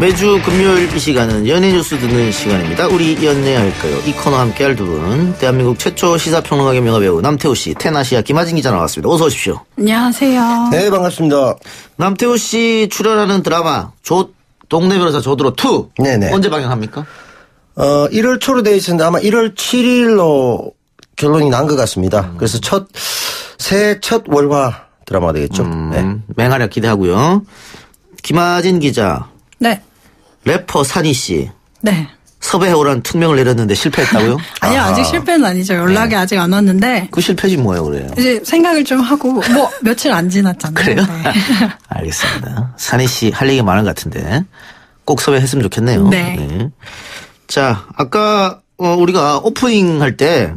매주 금요일 이 시간은 연예 뉴스 듣는 시간입니다. 우리 연예할까요? 이 코너 함께할 두 분, 대한민국 최초 시사평론가 겸 영화배우 남태우 씨, 텐아시아 김하진 기자 나왔습니다. 어서 오십시오. 안녕하세요. 네, 반갑습니다. 남태우 씨 출연하는 드라마 동네 변호사 조드로 2. 네네. 언제 방영합니까? 1월 초로 되어 있었는데 아마 1월 7일로 결론이 난 것 같습니다. 그래서 새해 첫 월화 드라마가 되겠죠. 네. 맹활약 기대하고요. 김하진 기자. 네. 래퍼 산희 씨. 네. 섭외해오라는 특명을 내렸는데 실패했다고요? 아니요, 아직 실패는 아니죠. 연락이 아직 안 왔는데. 그 실패지 뭐예요, 그래요? 이제 생각을 좀 하고, 며칠 안 지났잖아요. 그래요? 네. 알겠습니다. 산희 씨 할 얘기 많은 것 같은데 꼭 섭외했으면 좋겠네요. 네. 네. 자, 아까 우리가 오프닝 할 때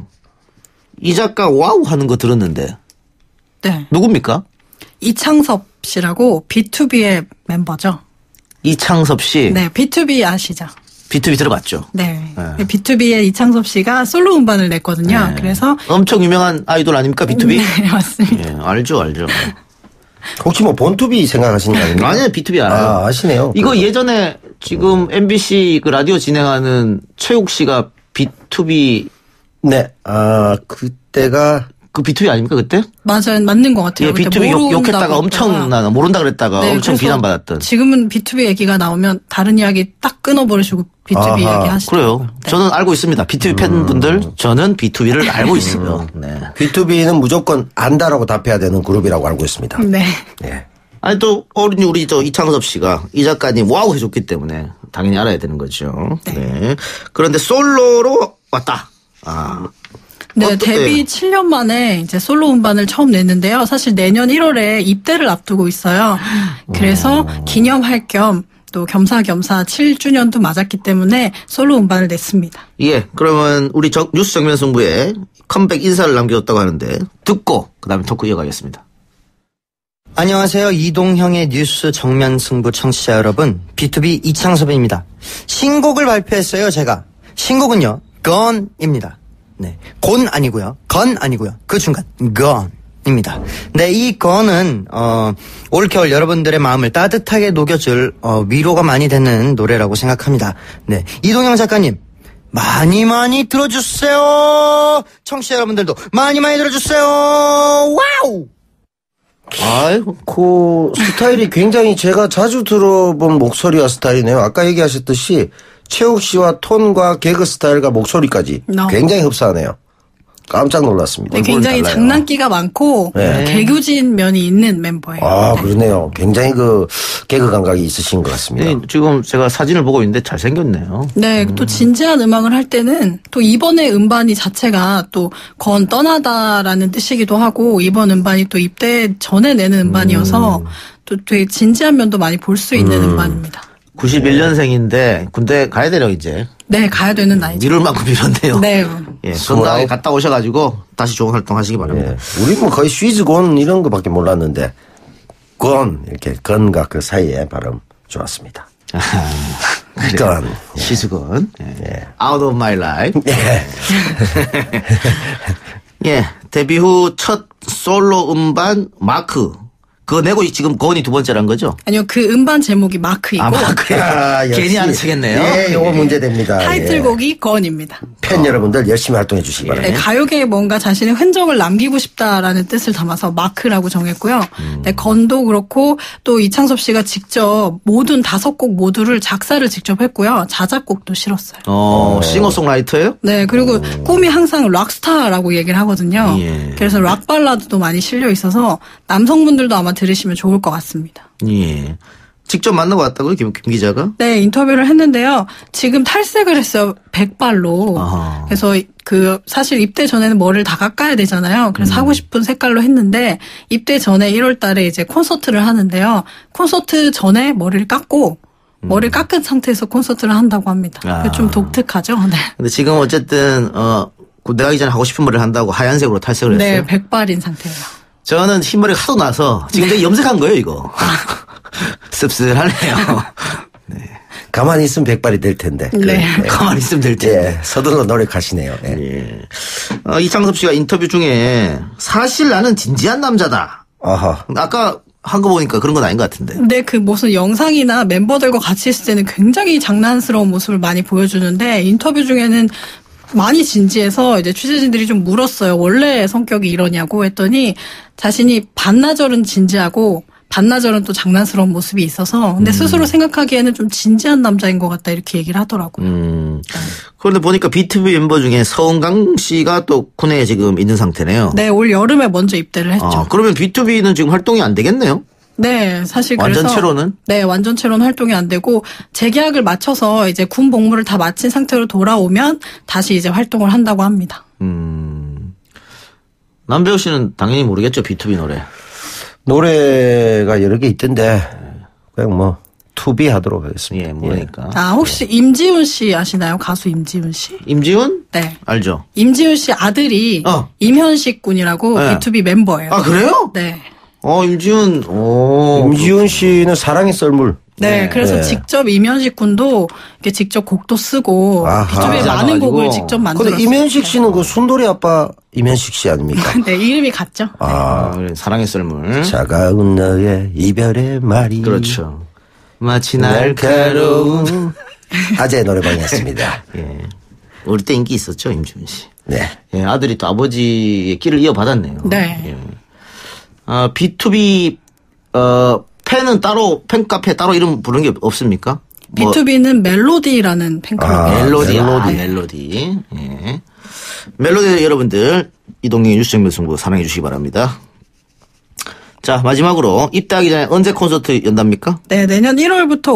이 작가 와우 하는 거 들었는데. 네. 누굽니까? 이창섭 씨라고 B2B의 멤버죠. 이창섭 씨. 네, B2B 아시죠? B2B 들어봤죠? 네. 네. B2B의 이창섭 씨가 솔로 음반을 냈거든요. 네. 그래서. 엄청 유명한 아이돌 아닙니까? B2B? 네, 맞습니다. 예, 알죠. 혹시 뭐 본투비 생각하시는 거 아닙니까? 아니요, B2B 알아요. 아, 아시네요. 이거 예전에 지금 MBC 그 라디오 진행하는 최욱 씨가 B2B. 네. 그때가. 그 B2B 아닙니까, 그때? 맞아요. 맞는 것 같아요. 예, B2B 욕했다가 엄청 모른다 그랬다가 네, 엄청 비난받았던. 지금은 B2B 얘기가 나오면 다른 이야기 딱 끊어버리시고 B2B 이야기 하시더라고요. 그래요. 네. 저는 알고 있습니다. B2B 팬분들, 저는 B2B를 알고 있어요. 네. B2B는 무조건 안다라고 답해야 되는 그룹이라고 알고 있습니다. 네. 네. 아니 또 우리 이창섭 씨가 이 작가님 와우 해줬기 때문에 당연히 알아야 되는 거죠. 네. 네. 그런데 솔로로 왔다. 네, 데뷔 7년 만에 이제 솔로 음반을 처음 냈는데요. 사실 내년 1월에 입대를 앞두고 있어요. 그래서 기념할 겸 또 겸사겸사 7주년도 맞았기 때문에 솔로 음반을 냈습니다. 예, 그러면 우리 뉴스 정면 승부에 컴백 인사를 남겨줬다고 하는데 듣고 그다음에 토크 이어가겠습니다. 안녕하세요. 이동형의 뉴스 정면 승부 청취자 여러분, B2B 이창섭입니다. 신곡을 발표했어요, 제가. 신곡은요, Gone입니다. 네, 곤 아니고요, 건 아니고요, 그 중간 Gone입니다. 네, 이 Gone은 올겨울 여러분들의 마음을 따뜻하게 녹여줄 위로가 많이 되는 노래라고 생각합니다. 네, 이동형 작가님 많이 들어주세요. 청취자 여러분들도 많이 들어주세요. 와우. 아이고, 그 스타일이 굉장히 제가 자주 들어본 목소리와 스타일이네요. 아까 얘기하셨듯이 최욱 씨와 톤과 개그 스타일과 목소리까지 굉장히 흡사하네요. 깜짝 놀랐습니다. 네, 굉장히 장난기가 많고 네. 개구진 면이 있는 멤버예요. 아, 그러네요. 굉장히 그 개그 감각이 있으신 것 같습니다. 네, 지금 제가 사진을 보고 있는데 잘생겼네요. 네, 또 진지한 음악을 할 때는 또 이번에 음반이 자체가 또 건 떠나다라는 뜻이기도 하고 이번 음반이 또 입대 전에 내는 음반이어서 또 되게 진지한 면도 많이 볼 수 있는 음반입니다. 91년생인데 군대 가야 되려 이제. 네, 가야 되는 나이죠. 미룰 만큼 미뤘네요. 네. 예, 건강하게 갔다 오셔가지고 다시 좋은 활동 하시기 바랍니다. 예. 우리 뭐 거의 쉬즈곤 이런 거밖에 몰랐는데 건 이렇게 건과 그 사이에 발음 좋았습니다. 건 시스건. 예. Out of my life. 예. 예, 데뷔 후 첫 솔로 음반 마크. 그거 내고 지금 건이 두 번째란 거죠? 아니요, 그 음반 제목이 마크이고 마크야. 역시. 괜히 안 쓰겠네요. 예, 요거 문제됩니다. 타이틀곡이 건입니다. 팬 여러분들 열심히 활동해 주시기 바랍니다. 네, 가요계에 뭔가 자신의 흔적을 남기고 싶다라는 뜻을 담아서 마크라고 정했고요. 네, 건도 그렇고 또 이창섭 씨가 직접 모든 5곡 모두를 작사를 직접 했고요. 자작곡도 실었어요. 싱어송라이터예요? 네, 그리고 꿈이 항상 락스타라고 얘기를 하거든요. 예. 그래서 락 발라드도 많이 실려 있어서 남성분들도 아마 들으시면 좋을 것 같습니다. 예. 직접 만나고 왔다고요, 김 기자가? 네, 인터뷰를 했는데요. 지금 탈색을 했어요, 백발로. 아하. 그래서 사실 입대 전에는 머리를 다 깎아야 되잖아요. 그래서 하고 싶은 색깔로 했는데 입대 전에 1월 달에 이제 콘서트를 하는데요. 콘서트 전에 머리를 깎고 머리를 깎은 상태에서 콘서트를 한다고 합니다. 좀 독특하죠. 네. 근데 지금 어쨌든 군대 가기 전에 하고 싶은 머리를 한다고 하얀색으로 탈색을 했어요. 네, 백발인 상태예요. 저는 흰머리가 하도 나서 지금 되게 염색한 거예요, 이거. 씁쓸하네요. 네. 가만히 있으면 백발이 될 텐데. 네. 가만히 있으면 될 텐데. 예, 서둘러 노력하시네요. 예. 예. 이창섭 씨가 인터뷰 중에 사실 나는 진지한 남자다. 아하. 아까 한 거 보니까 그런 건 아닌 것 같은데. 근데 그 무슨 영상이나 멤버들과 같이 있을 때는 굉장히 장난스러운 모습을 많이 보여주는데 인터뷰 중에는 많이 진지해서 이제 취재진들이 좀 물었어요. 원래 성격이 이러냐고 했더니 자신이 반나절은 진지하고 반나절은 또 장난스러운 모습이 있어서 근데 스스로 생각하기에는 좀 진지한 남자인 것 같다 이렇게 얘기를 하더라고요. 그런데 보니까 BTOB 멤버 중에 서은강 씨가 또 군에 지금 있는 상태네요. 네, 올 여름에 먼저 입대를 했죠. 그러면 BTOB는 지금 활동이 안 되겠네요? 네, 사실 그래서 완전체로는? 네, 완전체로는 활동이 안 되고 재계약을 마쳐서 이제 군 복무를 다 마친 상태로 돌아오면 다시 이제 활동을 한다고 합니다. 남배우 씨는 당연히 모르겠죠, BTOB 노래. 노래가 여러 개 있던데 그냥 뭐 투비 하도록 하겠습니다. 예, 모르니까. 혹시 임지훈 씨 아시나요? 가수 임지훈 씨? 임지훈? 네. 알죠. 임지훈 씨 아들이 임현식 군이라고 네. BTOB 멤버예요. 아, 그래요? 네. 임지훈. 임지훈 씨는 사랑의 썰물. 네, 그래서 직접 임현식 군도 이렇게 직접 곡도 쓰고 BTOB의 많은 곡을 직접 만들었어요. 근데 임현식 씨는 그 순돌이 아빠 임현식 씨 아닙니까? 네, 이름이 같죠. 사랑의 썰물. 차가운 너의 이별의 말이. 그렇죠. 마치 날카로운. 아재 노래방이었습니다. 예. 우리 때 인기 있었죠, 임지훈 씨. 네. 예, 아들이 또 아버지의 길을 이어받았네요. 네. 예. B2B, 팬은 따로, 팬카페 따로 이름 부르는 게 없습니까? B2B는 멜로디라는 팬클럽이에요. 멜로디. 예. 멜로디 여러분들, 이동영의 뉴스 정면 승부 사랑해 주시기 바랍니다. 자, 마지막으로 입대하기 전에 언제 콘서트 연답니까? 네, 내년 1월부터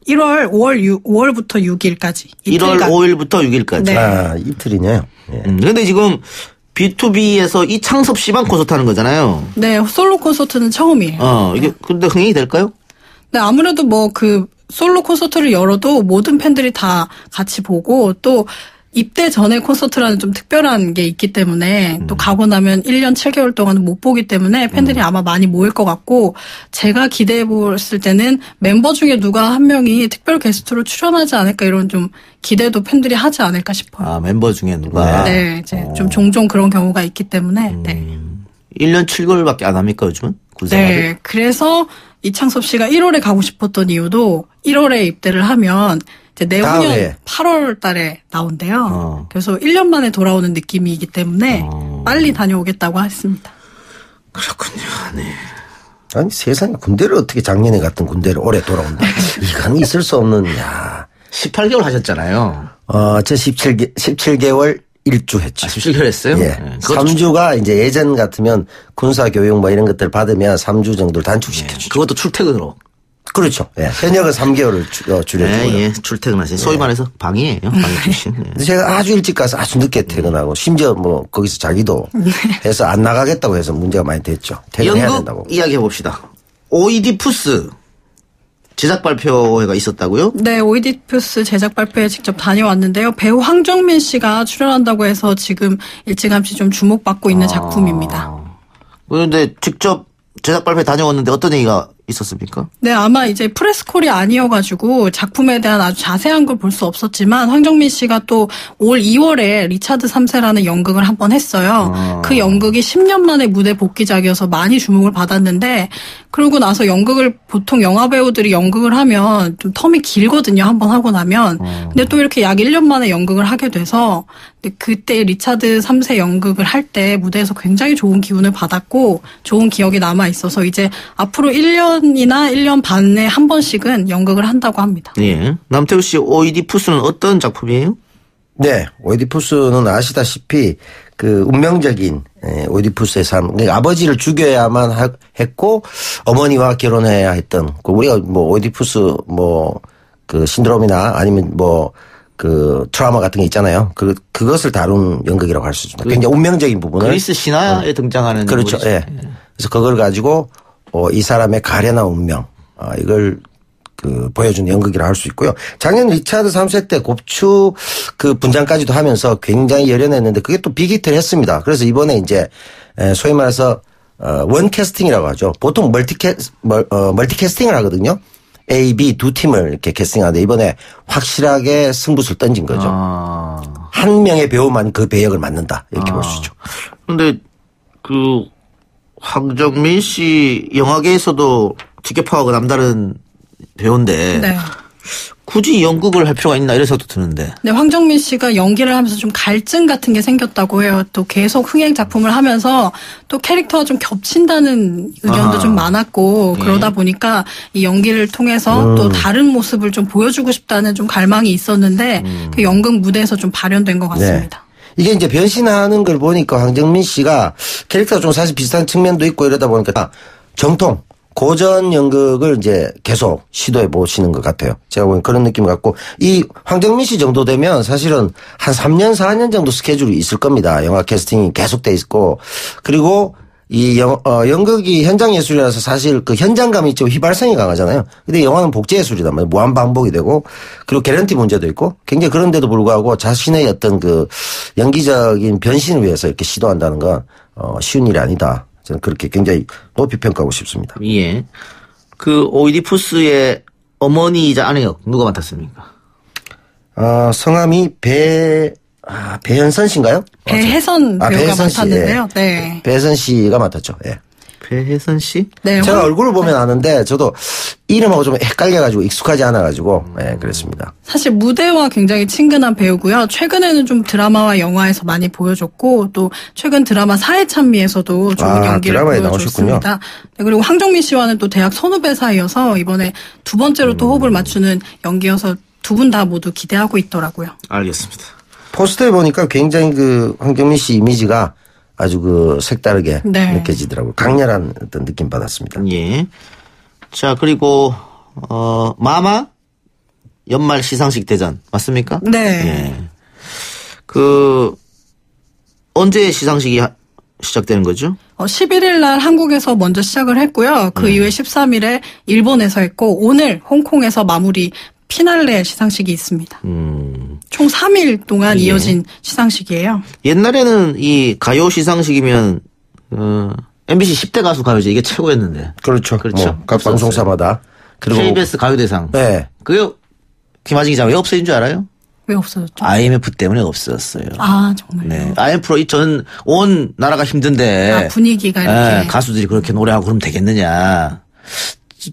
5월부터 6일까지. 1월 5일부터 6일까지. 네. 이틀이네요. 예. 근데 지금 B2B에서 이창섭 씨만 콘서트 하는 거잖아요. 네, 솔로 콘서트는 처음이에요. 이게 근데 흥행이 될까요? 네, 아무래도 솔로 콘서트를 열어도 모든 팬들이 다 같이 보고 또 입대 전에 콘서트라는 좀 특별한 게 있기 때문에 또 가고 나면 1년 7개월 동안은 못 보기 때문에 팬들이 아마 많이 모일 것 같고 제가 기대해 봤을 때는 멤버 중에 누가 한 명이 특별 게스트로 출연하지 않을까 이런 좀 기대도 팬들이 하지 않을까 싶어요. 멤버 중에 누가? 네, 이제 좀 종종 그런 경우가 있기 때문에. 네. 1년 7개월밖에 안 합니까 요즘은? 네, 그래서 이창섭 씨가 1월에 가고 싶었던 이유도 1월에 입대를 하면 이제 내후년 8월 달에 나온대요. 그래서 1년 만에 돌아오는 느낌이기 때문에 빨리 다녀오겠다고 했습니다. 그렇군요. 네. 아니 세상에 군대를 어떻게 작년에 갔던 군대를 올해 돌아온다. 이건 있을 수 없는. 18개월 하셨잖아요. 저 17개월 1주 했죠. 17개월 했어요? 예. 3주가 이제 예전 같으면 군사교육 뭐 이런 것들 받으면 3주 정도를 단축시켜주죠. 그것도 출퇴근으로. 그렇죠. 예. 현역은 3개월을 줄여주고요. 예, 출퇴근하세요. 소위 말해서 방이에요. 방이 출신. 근데 제가 아주 일찍 가서 아주 늦게 퇴근하고 심지어 뭐 거기서 자기도 해서 안 나가겠다고 해서 문제가 많이 됐죠. 퇴근해야 된다고. 연극 이야기 해봅시다. 오이디푸스 제작 발표회가 있었다고요? 네, 오이디푸스 제작 발표회 직접 다녀왔는데요. 배우 황정민 씨가 출연한다고 해서 지금 일찌감치 좀 주목받고 있는 작품입니다. 그런데 직접 제작 발표회 다녀왔는데 어떤 얘기가 있었습니까? 네, 아마 이제 프레스콜이 아니어가지고 작품에 대한 아주 자세한 걸 볼 수 없었지만 황정민 씨가 또 올 2월에 리차드 3세라는 연극을 한번 했어요. 그 연극이 10년 만에 무대 복귀작이어서 많이 주목을 받았는데 그러고 나서 연극을 보통 영화 배우들이 연극을 하면 좀 텀이 길거든요. 한번 하고 나면. 근데 또 이렇게 약 1년 만에 연극을 하게 돼서 그때 리차드 3세 연극을 할 때 무대에서 굉장히 좋은 기운을 받았고 좋은 기억이 남아 있어서 이제 앞으로 1년이나 1년 반에 한 번씩은 연극을 한다고 합니다. 예. 남태우 씨 오이디푸스는 어떤 작품이에요? 네. 오이디푸스는 아시다시피 그 운명적인 오이디푸스의 삶. 그러니까 아버지를 죽여야만 했고 어머니와 결혼해야 했던 우리가 뭐 오이디푸스 뭐 그 신드롬이나 아니면 뭐 그 트라우마 같은 게 있잖아요. 그것을 다룬 연극이라고 할 수 있습니다. 굉장히 운명적인 부분을. 그리스 신화에 등장하는. 그렇죠. 예. 그래서 그걸 가지고 이 사람의 가련한 운명 이걸 보여준 연극이라 할 수 있고요. 작년 리차드 3세 때 곱추 그 분장까지도 하면서 굉장히 열연했는데 그게 또 빅히트를 했습니다. 그래서 이번에 이제 소위 말해서 원 캐스팅이라고 하죠. 보통 멀티캐스팅을 하거든요. A, B 두 팀을 이렇게 캐스팅하는데 이번에 확실하게 승부수를 던진 거죠. 한 명의 배우만 그 배역을 맡는다 이렇게 볼 수 있죠. 그런데 그 황정민 씨 영화계에서도 티켓 파워가 남다른 배우인데 네. 굳이 연극을 할 필요가 있나 이런 생각도 드는데. 네, 황정민 씨가 연기를 하면서 좀 갈증 같은 게 생겼다고 해요. 또 계속 흥행 작품을 하면서 또 캐릭터가 좀 겹친다는 의견도 좀 많았고 그러다 보니까 이 연기를 통해서 또 다른 모습을 좀 보여주고 싶다는 좀 갈망이 있었는데 그 연극 무대에서 좀 발현된 것 같습니다. 네. 이게 이제 변신하는 걸 보니까 황정민 씨가 캐릭터가 좀 사실 비슷한 측면도 있고 이러다 보니까 정통 고전 연극을 이제 계속 시도해 보시는 것 같아요. 제가 보기엔 그런 느낌 같고 이 황정민 씨 정도 되면 사실은 한 3년 4년 정도 스케줄이 있을 겁니다. 영화 캐스팅이 계속돼 있고 그리고 이 연극이 현장 예술이라서 사실 그 현장감이 좀 휘발성이 강하잖아요. 근데 영화는 복제 예술이단 말이에요. 무한 반복이 되고 그리고 개런티 문제도 있고 굉장히 그런데도 불구하고 자신의 어떤 그 연기적인 변신을 위해서 이렇게 시도한다는 건 쉬운 일이 아니다. 저는 그렇게 굉장히 높이 평가하고 싶습니다. 예. 그 오이디푸스의 어머니이자 아내 역 누가 맡았습니까? 성함이 배현선 씨인가요? 배혜선 배우가 배혜선 씨, 맡았는데요. 예. 네. 배혜선 씨가 맡았죠. 예. 배혜선 씨? 네. 제가 얼굴을 보면 아는데 저도 이름하고 좀 헷갈려가지고 익숙하지 않아가지고 예, 그랬습니다. 사실 무대와 굉장히 친근한 배우고요. 최근에는 좀 드라마와 영화에서 많이 보여줬고 또 최근 드라마 사회찬미에서도 좋은 연기를 드라마에 보여줬습니다. 나오셨군요. 네, 그리고 황정민 씨와는 또 대학 선후배 사이여서 이번에 두 번째로 또 호흡을 맞추는 연기여서 두 분 다 모두 기대하고 있더라고요. 알겠습니다. 포스터에 보니까 굉장히 그 황정민 씨 이미지가 아주 그 색다르게 네. 느껴지더라고요. 강렬한 어떤 느낌 받았습니다. 예. 자, 그리고, 마마 연말 시상식 대전. 맞습니까? 네. 예. 언제 시상식이 시작되는 거죠? 11일 날 한국에서 먼저 시작을 했고요. 그 이후에 13일에 일본에서 했고 오늘 홍콩에서 마무리 피날레 시상식이 있습니다. 총 3일 동안 예. 이어진 시상식이에요. 옛날에는 이 가요 시상식이면, MBC 10대 가수 가요제 이게 최고였는데. 그렇죠. 그렇죠. 각 없었어요. 방송사마다. 그리고 KBS 가요대상. 네. 그게 김하진 기자 왜 없어진 줄 알아요? 왜 없어졌죠? IMF 때문에 없었어요. 아, 정말요? 네. IMF로 온 나라가 힘든데. 분위기가 이렇게. 가수들이 그렇게 노래하고 그러면 되겠느냐.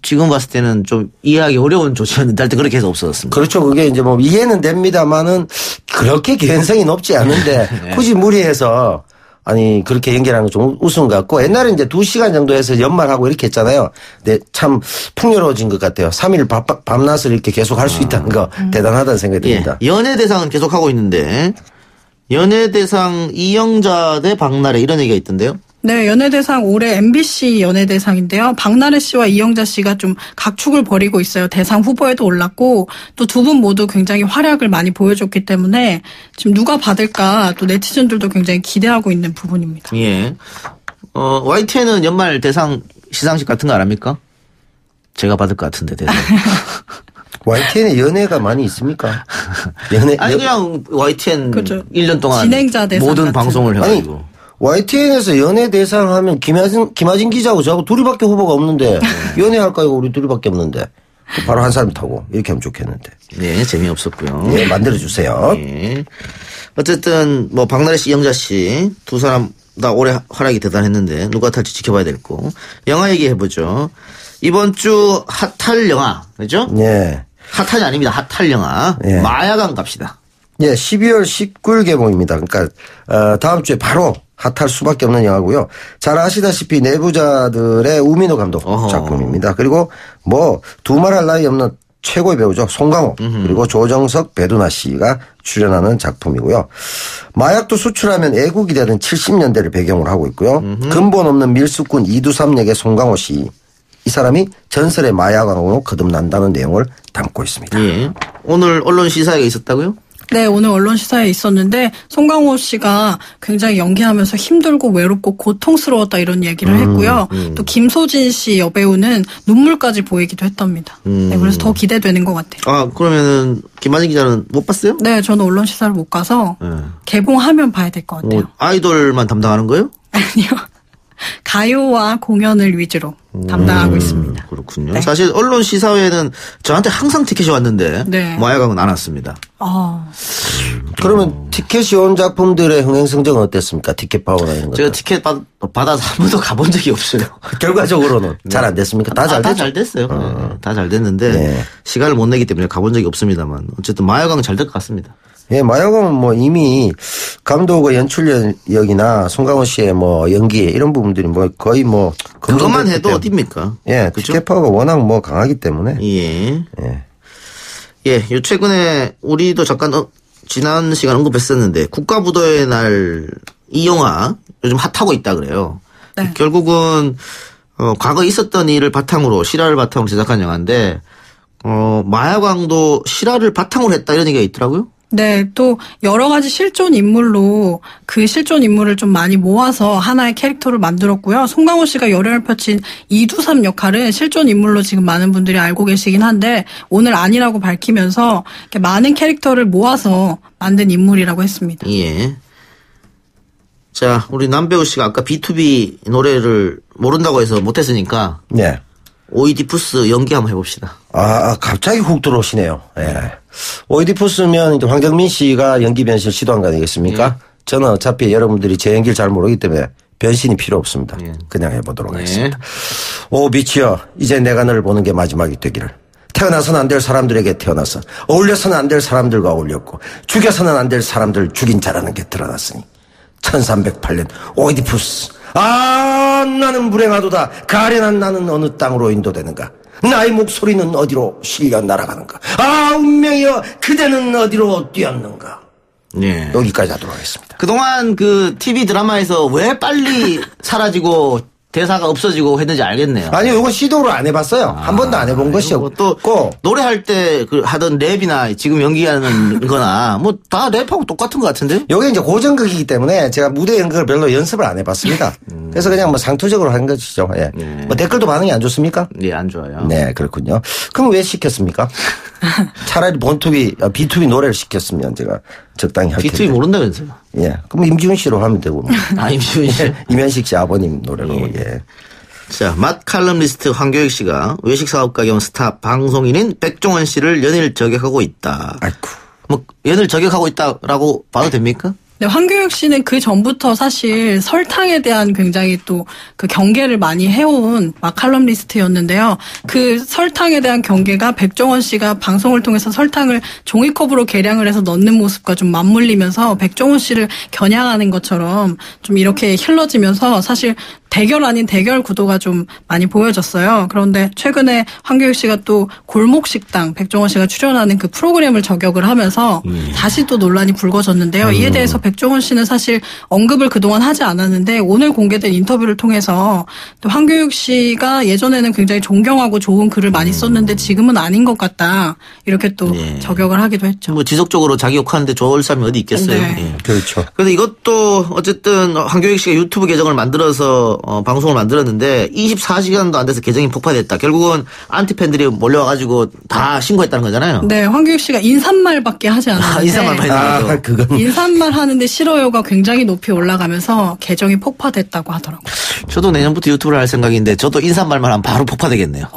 지금 봤을 때는 좀 이해하기 어려운 조치였는데 하여튼 그렇게 해서 없어졌습니다. 그렇죠. 그게 이제 뭐 이해는 됩니다만은 그렇게 개연성이 높지 않은데 네. 굳이 무리해서 아니 그렇게 연결하는 건 좀 우스운 것 같고 옛날에 이제 2시간 정도 해서 연말하고 이렇게 했잖아요. 근데 참 풍요로워진 것 같아요. 3일 밤낮을 이렇게 계속 할 수 있다는 거 대단하다는 생각이 듭니다. 예. 연예대상은 계속 하고 있는데 연예대상 이영자 대 박나래 이런 얘기가 있던데요. 네, 연예대상 올해 MBC 연예대상인데요. 박나래 씨와 이영자 씨가 좀 각축을 벌이고 있어요. 대상 후보에도 올랐고 또 두 분 모두 굉장히 활약을 많이 보여줬기 때문에 지금 누가 받을까 또 네티즌들도 굉장히 기대하고 있는 부분입니다. 예. YTN은 연말 대상 시상식 같은 거 안 합니까? 제가 받을 것 같은데 대상. YTN에 연예가 많이 있습니까? 아니 그냥 YTN 그렇죠. 1년 동안 진행자 대상 모든 같은. 방송을 해가지고. YTN에서 연예 대상 하면 김하진 기자하고 저하고 둘이밖에 후보가 없는데 연예할까요? 우리 둘이밖에 없는데 바로 한 사람 타고 이렇게 하면 좋겠는데. 네, 재미없었고요. 예, 만들어주세요. 예. 어쨌든 뭐 박나래 씨, 이영자 씨 두 사람 다 올해 활약이 대단했는데 누가 탈지 지켜봐야 될 거. 영화 얘기해보죠. 이번 주 핫할 영화 그죠? 예. 핫한이 아닙니다. 핫할 영화. 예. 마야강 갑시다. 예, 12월 19일 개봉입니다. 그러니까 다음 주에 바로 핫할 수밖에 없는 영화고요. 잘 아시다시피 내부자들의 우민호 감독 작품입니다. 그리고 뭐 두말할 나위 없는 최고의 배우죠. 송강호 그리고 조정석, 배두나 씨가 출연하는 작품이고요. 마약도 수출하면 애국이 되는 70년대를 배경으로 하고 있고요. 근본 없는 밀수꾼 이두삼 역의 송강호 씨. 이 사람이 전설의 마약왕으로 거듭난다는 내용을 담고 있습니다. 예. 오늘 언론 시사회가 있었다고요? 네, 오늘 언론 시사에 있었는데 송강호 씨가 굉장히 연기하면서 힘들고 외롭고 고통스러웠다 이런 얘기를 했고요. 또 김소진 씨 여배우는 눈물까지 보이기도 했답니다. 네, 그래서 더 기대되는 것 같아요. 아, 그러면은 김하진 기자는 못 봤어요? 네, 저는 언론 시사를 못 가서 개봉하면 봐야 될 것 같아요. 아이돌만 담당하는 거예요? 아니요. 가요와 공연을 위주로 담당하고 있습니다. 그렇군요. 네. 사실 언론 시사회는 저한테 항상 티켓이 왔는데 네. 마야강은 안 왔습니다. 그러면 티켓이 온 작품들의 흥행 성적은 어땠습니까? 티켓 파워나 이런 거. 제가 티켓 받아서 한 번도 가본 적이 없어요. 결과적으로는 잘 안 됐습니까? 다 잘 됐죠? 다 잘 됐어요. 네. 다 잘 됐는데 네. 시간을 못 내기 때문에 가본 적이 없습니다만 어쨌든 마야광 잘 될 것 같습니다. 예, 마야광은 뭐 이미 감독의 연출력이나 송강호 씨의 뭐 연기 이런 부분들이 뭐 거의 뭐 그것만 해도 어딥니까? 예, 그렇죠? 티켓 파워가 워낙 뭐 강하기 때문에. 예. 예. 예, 요 최근에 우리도 잠깐 지난 시간 언급했었는데 국가부도의 날 이 영화 요즘 핫하고 있다 그래요. 네. 결국은 과거 있었던 일을 바탕으로 실화를 바탕으로 제작한 영화인데 마야광도 실화를 바탕으로 했다 이런 얘기가 있더라고요. 네, 또 여러 가지 실존 인물로 그 실존 인물을 좀 많이 모아서 하나의 캐릭터를 만들었고요. 송강호 씨가 열연을 펼친 이두삼 역할은 실존 인물로 지금 많은 분들이 알고 계시긴 한데 오늘 아니라고 밝히면서 이렇게 많은 캐릭터를 모아서 만든 인물이라고 했습니다. 예. 자, 우리 남배우 씨가 아까 B2B 노래를 모른다고 해서 못했으니까 네. 오이디푸스 연기 한번 해봅시다. 갑자기 훅 들어오시네요. 예. 오이디푸스면 이제 황정민 씨가 연기 변신 시도한 거 아니겠습니까? 저는 어차피 여러분들이 제 연기를 잘 모르기 때문에 변신이 필요 없습니다. 그냥 해보도록 하겠습니다. 오, 미치여. 이제 내가 너를 보는 게 마지막이 되기를. 태어나서는 안 될 사람들에게 태어나서 어울려서는 안 될 사람들과 어울렸고 죽여서는 안 될 사람들 죽인 자라는 게 드러났으니 1308년 오이디푸스. 나는 불행하도다. 가련한 나는 어느 땅으로 인도되는가. 나의 목소리는 어디로 실려 날아가는가. 운명이여 그대는 어디로 뛰었는가. 네. 여기까지 하도록 하겠습니다. 그동안 그 TV 드라마에서 왜 빨리 사라지고 대사가 없어지고 했는지 알겠네요. 아니요, 이건 시도를 안 해봤어요. 한 번도 안 해본 것이고. 또 노래할 때 그 하던 랩이나 지금 연기하는 거나 뭐 다 랩하고 똑같은 것 같은데? 이게 이제 고전극이기 때문에 제가 무대 연극을 별로 연습을 안 해봤습니다. 그래서 그냥 뭐 상투적으로 한 것이죠. 예. 뭐 댓글도 반응이 안 좋습니까? 네, 안 좋아요. 네, 그렇군요. 그럼 왜 시켰습니까? 차라리 B2B 노래를 시켰으면 제가 적당히 할 텐데. B2B 모른다면서요? 예. 그럼 임지훈 씨로 하면 되고. 뭐. 임지훈 씨. 이면식 씨 아버님 노래로. 예. 자, 맛 칼럼니스트 황교익 씨가 외식 사업가 겸 스타 방송인인 백종원 씨를 연일 저격하고 있다. 아이고. 뭐 연일 저격하고 있다라고 봐도 됩니까? 네, 황교익 씨는 그 전부터 사실 설탕에 대한 굉장히 또 그 경계를 많이 해온 막 칼럼니스트였는데요. 그 설탕에 대한 경계가 백종원 씨가 방송을 통해서 설탕을 종이컵으로 계량을 해서 넣는 모습과 좀 맞물리면서 백종원 씨를 겨냥하는 것처럼 좀 이렇게 흘러지면서 사실 대결 아닌 대결 구도가 좀 많이 보여졌어요. 그런데 최근에 황교익 씨가 또 골목식당 백종원 씨가 출연하는 그 프로그램을 저격을 하면서 다시 또 논란이 불거졌는데요. 이에 대해서 백종원 씨는 사실 언급을 그동안 하지 않았는데 오늘 공개된 인터뷰를 통해서 또 황교익 씨가 예전에는 굉장히 존경하고 좋은 글을 많이 썼는데 지금은 아닌 것 같다. 이렇게 또 저격을 하기도 했죠. 뭐 지속적으로 자기 욕하는데 좋을 사람이 어디 있겠어요. 네. 예. 그렇죠. 그래서 이것도 어쨌든 황교익 씨가 유튜브 계정을 만들어서 방송을 만들었는데 24시간도 안 돼서 계정이 폭파됐다. 결국은 안티팬들이 몰려와가지고 다 신고했다는 거잖아요. 네, 황교익 씨가 인사말밖에 하지 않았는데 인사말만 했죠. 그건. 인사말 하는데 싫어요가 굉장히 높이 올라가면서 계정이 폭파됐다고 하더라고요. 저도 내년부터 유튜브를 할 생각인데 저도 인사말만 하면 바로 폭파되겠네요.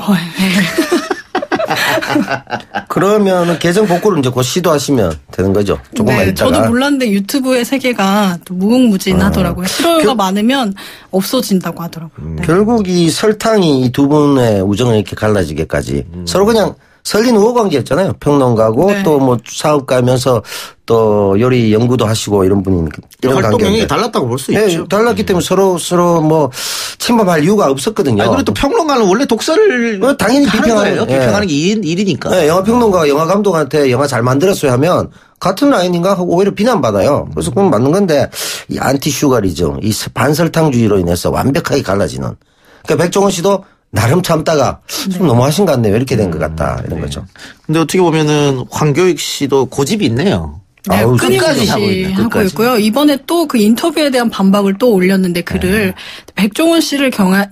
그러면은 계정 복구를 이제 곧 시도하시면 되는 거죠. 조금만 네, 있다가. 저도 몰랐는데 유튜브의 세계가 또 무궁무진하더라고요. 싫어요가 많으면 없어진다고 하더라고요. 네. 결국 이 설탕이 이 두 분의 우정을 이렇게 갈라지게까지 서로 그냥 설린 우호 관계였잖아요. 평론가고 네. 또 뭐 사업가면서 또 요리 연구도 하시고 이런 분이 이런 활동량이 관계인데. 달랐다고 볼 수 네, 있죠. 달랐기 때문에 서로 뭐 침범할 이유가 없었거든요. 그리고 또 평론가는 원래 독서를 당연히 하는 비평하는 거예요. 예. 비평하는 게 일이니까. 네, 영화 평론가가 영화 감독한테 영화 잘 만들었어요 하면 같은 라인인가 하고 오히려 비난받아요. 그래서 그건 맞는 건데 이 안티슈가리즘, 이 반설탕주의로 인해서 완벽하게 갈라지는. 그러니까 백종원 씨도 나름 참다가 좀 너무하신 것 같네요. 이렇게 된 것 같다. 이런 거죠. 근데 어떻게 보면은 황교익 씨도 고집이 있네요. 네, 아우, 끝까지 하고 끊임없이 있네, 하고 끝까지. 있고요. 이번에 또 그 인터뷰에 대한 반박을 또 올렸는데 글을 백종원 씨를 겨냥한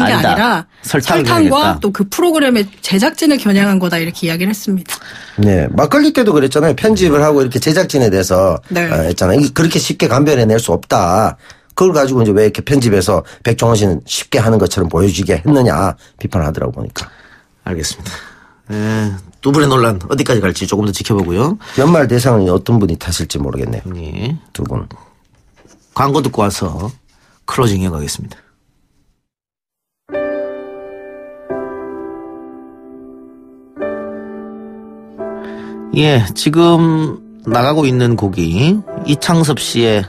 게 아니다. 아니라 설탕을 설탕과 겨냥했다. 또 그 프로그램의 제작진을 겨냥한 거다 이렇게 이야기를 했습니다. 네. 막걸리 때도 그랬잖아요. 편집을 하고 이렇게 제작진에 대해서 네. 했잖아요. 그렇게 쉽게 감별해낼 수 없다. 그걸 가지고 이제 왜 이렇게 편집해서 백종원 씨는 쉽게 하는 것처럼 보여지게 했느냐 비판을 하더라고 보니까. 알겠습니다. 예, 두 분의 논란 어디까지 갈지 조금 더 지켜보고요. 연말 대상은 어떤 분이 타실지 모르겠네요. 예. 두 분. 광고 듣고 와서 클로징 이어가겠습니다. 예, 지금 나가고 있는 곡이 이창섭 씨의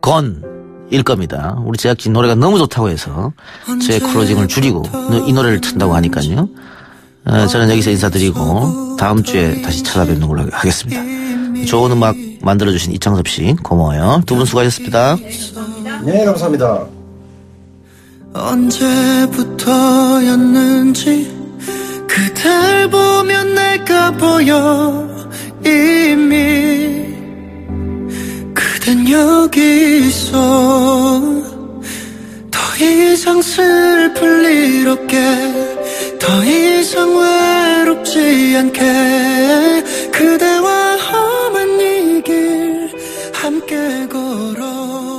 건일 겁니다. 우리 제작진 노래가 너무 좋다고 해서 제 클로징을 줄이고 이 노래를 튼다고 하니까요. 저는 여기서 인사드리고 다음 주에 다시 찾아뵙는 걸로 하겠습니다. 좋은 음악 만들어주신 이창섭 씨 고마워요. 두 분 수고하셨습니다. 네, 감사합니다. 언제부터였는지 그댈 보면 내가 보여 이미 그댄 여기 있어 더 이상 슬플 일 없게 더 이상 외롭지 않게 그대와 험한 이 길 함께 걸어